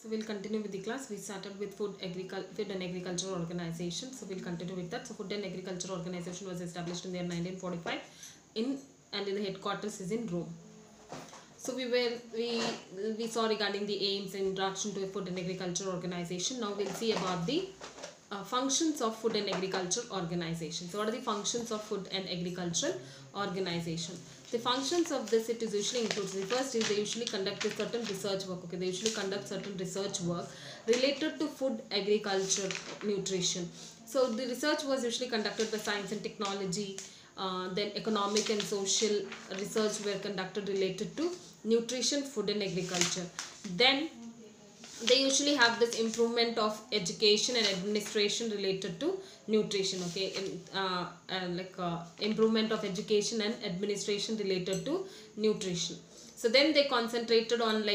So we'll continue with the class. We started with Food and Agriculture Organization. So we'll continue with that. So Food and Agriculture Organization was established in the year 1945 and the headquarters is in Rome. So we saw regarding the aims and introduction to a Food and Agriculture Organization. Now we'll see about the functions of Food and Agriculture Organization. So what are the functions of Food and Agriculture Organization? The functions of this, it is usually includes, the first is they usually conduct a certain research work. Okay, they usually conduct certain research work related to food, agriculture, nutrition. So the research was usually conducted by science and technology. Then economic and social research were conducted related to nutrition, food and agriculture. Then they usually have this improvement of education and administration related to nutrition. Okay, improvement of education and administration related to nutrition. So then they concentrated on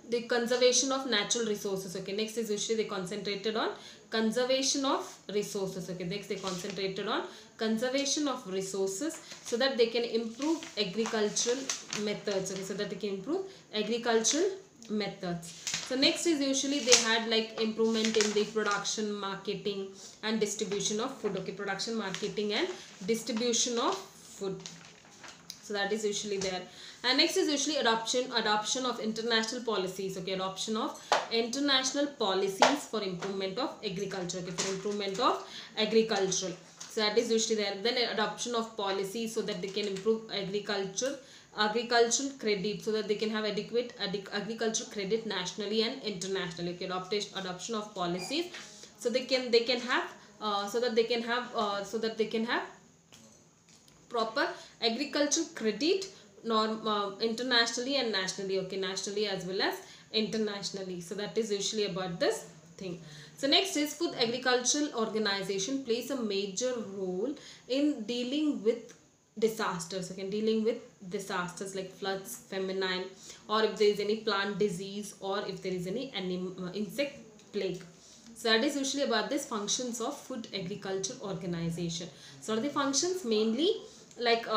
the conservation of natural resources. Okay, next is usually they concentrated on conservation of resources. Okay, next they concentrated on conservation of resources so that they can improve agricultural methods. Okay, so that they can improve agricultural methods. So next is usually they had like improvement in the production, marketing and distribution of food. Okay, production, marketing and distribution of food. So that is usually there. And next is usually adoption of international policies. Okay, adoption of international policies for improvement of agriculture. Okay, for improvement of agriculture. So that is usually there. Then adoption of policies so that they can improve agricultural credit, so that they can have adequate agricultural credit nationally and internationally. Okay, adoption of policies so they can have proper agricultural credit internationally and nationally. Okay, nationally as well as internationally. So that is usually about this thing. So next is Food Agricultural Organization plays a major role in dealing with disasters. Okay, dealing with disasters like floods, famine, or if there is any plant disease, or if there is any insect plague. So that is usually about this functions of Food Agriculture Organization. So what are the functions? Mainly like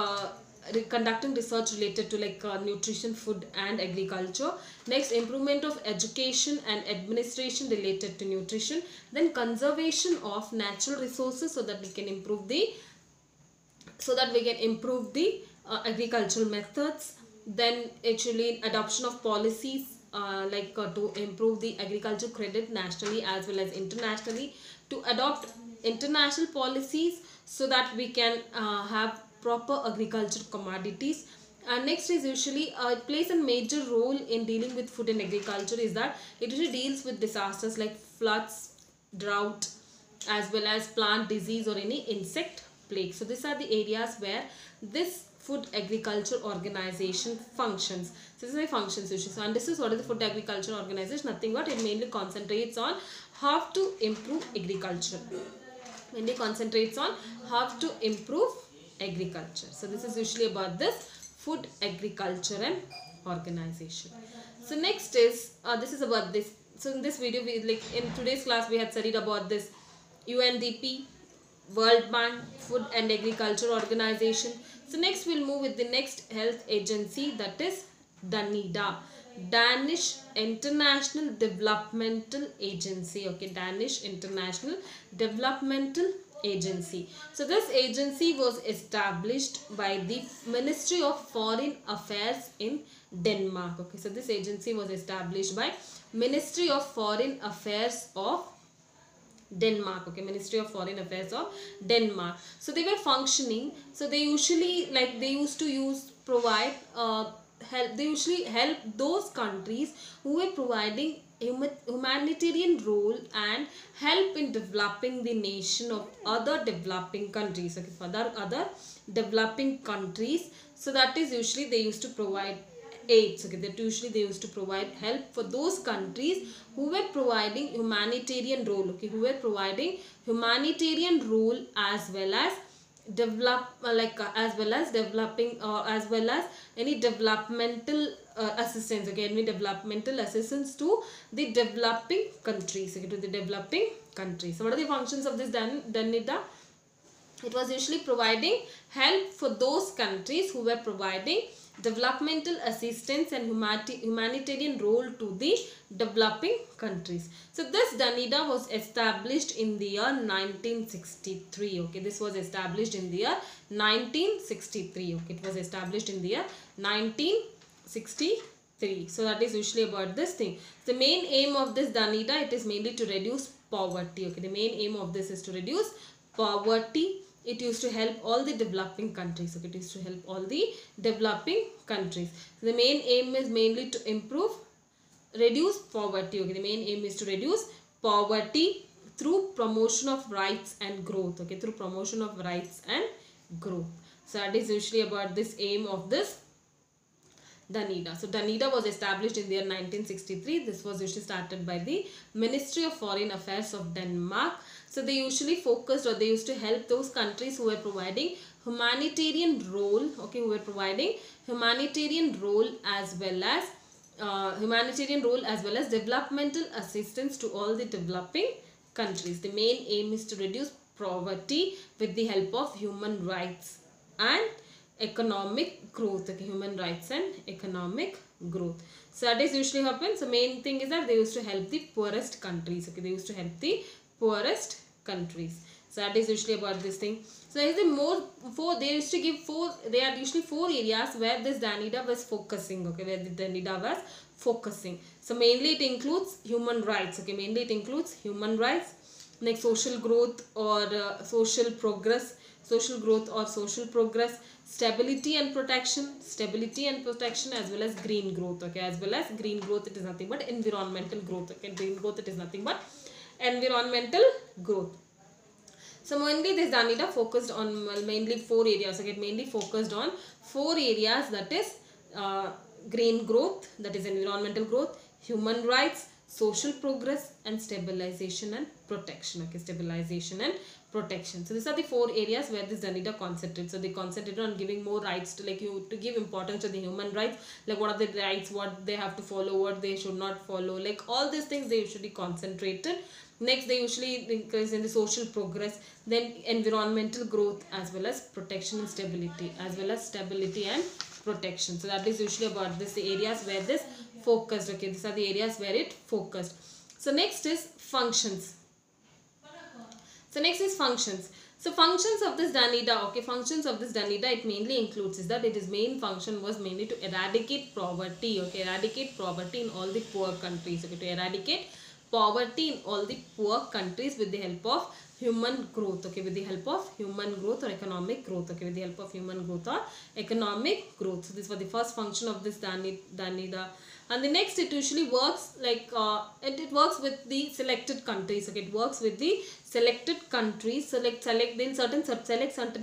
conducting research related to nutrition, food and agriculture. Next, improvement of education and administration related to nutrition. Then conservation of natural resources so that we can improve the agricultural methods. Then actually adoption of policies to improve the agriculture credit nationally as well as internationally. To adopt international policies so that we can have proper agriculture commodities. And next is usually it plays a major role in dealing with food and agriculture is that it usually deals with disasters like floods, drought as well as plant disease or any insect plague. So these are the areas where this Food Agriculture Organization functions. So this is the functions usually. So and this is what is the Food Agriculture Organization. Nothing but it mainly concentrates on how to improve agriculture. Mainly concentrates on how to improve agriculture. So this is usually about this Food Agriculture and Organization. So next is this is about this. So in this video, in today's class we had studied about this UNDP, World Bank, Food and Agriculture Organization. So next we'll move with the next health agency, that is DANIDA, Danish International Developmental Agency. Okay, Danish International Developmental Agency. So this agency was established by the Ministry of Foreign Affairs in Denmark. Okay, so this agency was established by Ministry of Foreign Affairs of Denmark. Okay, Ministry of Foreign Affairs of Denmark. So they were functioning. So they usually they usually help those countries who were providing humanitarian role and help in developing the nation of other developing countries. Okay, for other developing countries. So that is usually they used to provide aids. Okay, that usually they used to provide help for those countries who were providing humanitarian role. Okay, who were providing humanitarian role as well as developing as well as any developmental assistance. Okay, any developmental assistance to the developing countries. Okay, to the developing countries. So what are the functions of this DANIDA? It was usually providing help for those countries who were providing developmental assistance and humanitarian role to the developing countries. So this Danida was established in the year 1963. Okay, this was established in the year 1963. Okay, it was established in the year 1963. So that is usually about this thing. The main aim of this Danida, it is mainly to reduce poverty. Okay, the main aim of this is to reduce poverty. It used to help all the developing countries. Okay, it used to help all the developing countries. So the main aim is mainly to reduce poverty. Okay, the main aim is to reduce poverty through promotion of rights and growth. Okay, through promotion of rights and growth. So that is usually about this aim of this Danida. So Danida was established in the year 1963. This was usually started by the Ministry of Foreign Affairs of Denmark. So they usually focused, or they used to help those countries who were providing humanitarian role. Okay, who were providing humanitarian role as well as developmental assistance to all the developing countries. The main aim is to reduce poverty with the help of human rights and economic growth. Okay, human rights and economic growth. So that is usually happens. The main thing is that they used to help the poorest countries. Okay, they used to help the poorest countries. So that is usually about this thing. So there is they used to give there are usually 4 areas where this Danida was focusing. Okay, where the Danida was focusing. So mainly it includes human rights. Okay, mainly it includes human rights. Next, social growth or social progress, stability and protection, as well as green growth. Okay, as well as green growth, it is nothing but environmental growth. Okay, green growth, it is nothing but environmental growth. So mainly this Danida focused on mainly 4 areas. Okay, it mainly focused on 4 areas, that is green growth, that is environmental growth, human rights, social progress, and stabilization and protection. Okay, stabilization and protection. So these are the 4 areas where this Danida concentrated. So they concentrated on giving more rights to to give importance to the human rights, like what are the rights, what they have to follow, what they should not follow, like all these things they usually concentrated. Next, they usually increase in the social progress, then environmental growth, as well as protection and stability, and protection. So that is usually about this, the areas where this focused. Okay, these are the areas where it focused. So next is functions. So functions of this Danida. Okay, functions of this Danida, it mainly includes is that its main function was mainly to eradicate poverty. Okay, eradicate poverty in all the poor countries. Okay, to eradicate poverty in all the poor countries with the help of human growth. Okay, with the help of human growth or economic growth. Okay, with the help of human growth or economic growth. So this was the first function of this Danida. And the next, it usually works like it works with the selected countries. Okay, it works with the selected countries. Select certain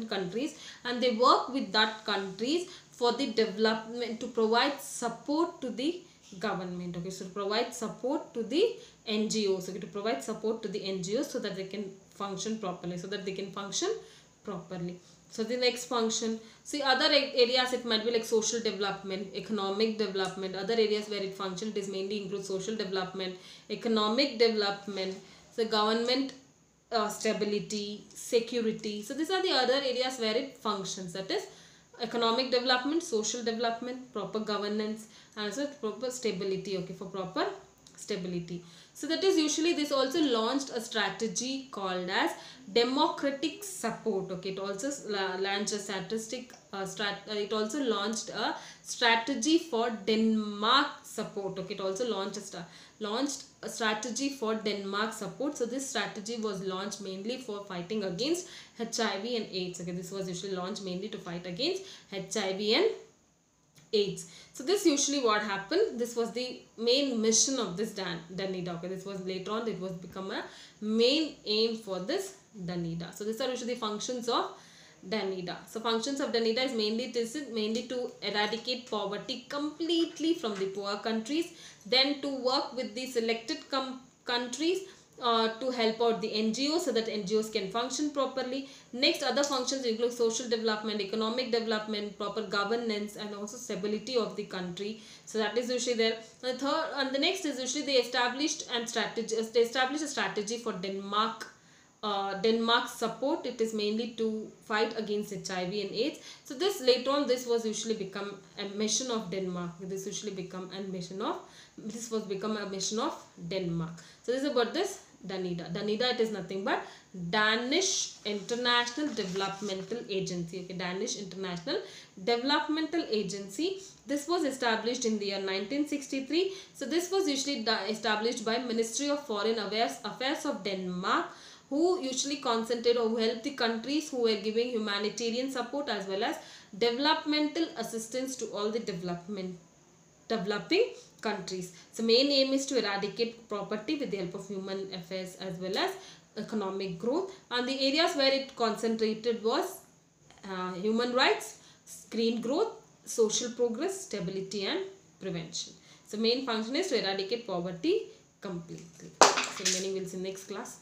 countries, and they work with that countries for the development, to provide support to the government. Okay, so to provide support to the NGOs. Okay, to provide support to the NGOs so that they can function properly. So the next function, see other areas, it might be like social development, economic development. Other areas where it functions, it is mainly includes social development, economic development, so government stability, security. So these are the other areas where it functions, that is economic development, social development, proper governance, and also proper stability. Okay, for proper stability. So that is usually, this also launched a strategy called as democratic support. Okay, it also launched a strategy for Denmark support. Okay, it also launched a strategy for Denmark support. So this strategy was launched mainly for fighting against HIV and AIDS. Okay, this was usually launched mainly to fight against HIV and AIDS. So this usually what happened, this was the main mission of this Danida. Okay, this was later on, it was become a main aim for this Danida. So these are usually the functions of Danida. So functions of Danida is mainly to eradicate poverty completely from the poor countries, then to work with the selected countries to help out the NGOs so that NGOs can function properly. Next, other functions include social development, economic development, proper governance, and also stability of the country. So that is usually there. And the next is usually they established a strategy for Denmark support. It is mainly to fight against HIV and AIDS. So this later on, this was usually become a mission of Denmark. This usually become a mission of This was become a mission of Denmark. So this is about this Danida. Danida, it is nothing but Danish International Developmental Agency. Okay, Danish International Developmental Agency. This was established in the year 1963. So this was usually established by Ministry of Foreign Affairs of Denmark, who usually concentrate or who help the countries who were giving humanitarian support as well as developmental assistance to all the developing countries. So main aim is to eradicate poverty with the help of human affairs as well as economic growth, and the areas where it concentrated was human rights, green growth, social progress, stability and prevention. So main function is to eradicate poverty completely. So remaining we'll see next class.